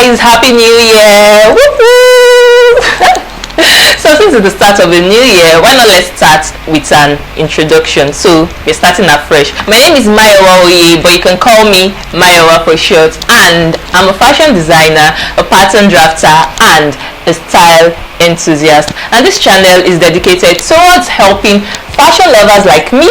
guys, happy new year. Woo-hoo! So since it's the start of the new year, why not let's start with an introduction. So we're starting afresh. My name is Mayowaoye, but you can call me Mayowa for short, and I'm a fashion designer, a pattern drafter, and a style enthusiast. And this channel is dedicated towards helping fashion lovers like me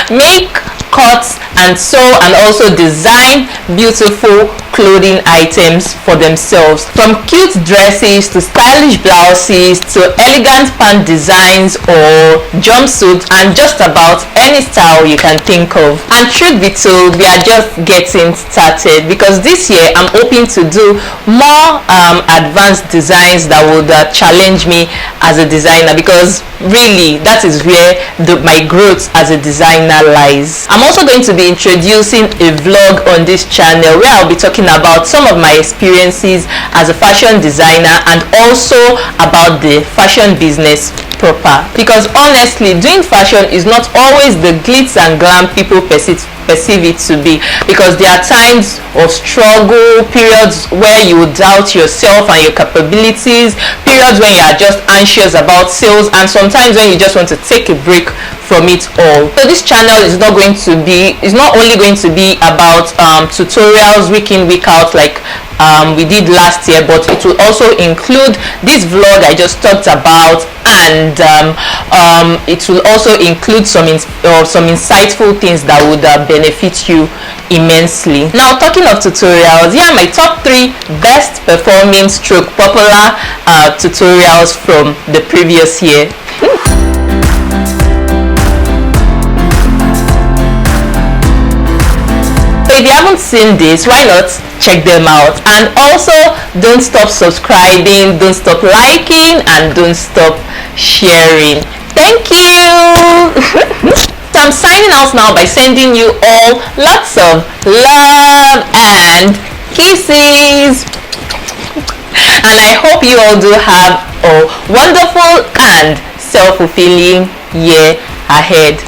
make, cut, and sew, and also design beautiful clothing items for themselves, from cute dresses to stylish blouses to elegant pant designs or jumpsuits, and just about any style you can think of. And truth be told, we are just getting started, because this year I'm hoping to do more advanced designs that would challenge me as a designer, because really that is where my growth as a designer lies. I'm also going to be introducing a vlog on this channel where I'll be talking about some of my experiences as a fashion designer, and also about the fashion business proper, because honestly doing fashion is not always the glitz and glam people perceive it to be, because there are times of struggle, periods where you doubt yourself and your capabilities, periods when you are just anxious about sales, and sometimes when you just want to take a break from it all. So this channel is not only going to be about tutorials week in, week out like we did last year, but it will also include this vlog I just talked about, and it will also include some insightful things that would benefit you immensely. Now, talking of tutorials, here are my top 3 best performing stroke popular tutorials from the previous year. If you haven't seen this, why not check them out? And also, don't stop subscribing, don't stop liking, and don't stop sharing. Thank you. So I'm signing out now by sending you all lots of love and kisses, and I hope you all do have a wonderful and self-fulfilling year ahead.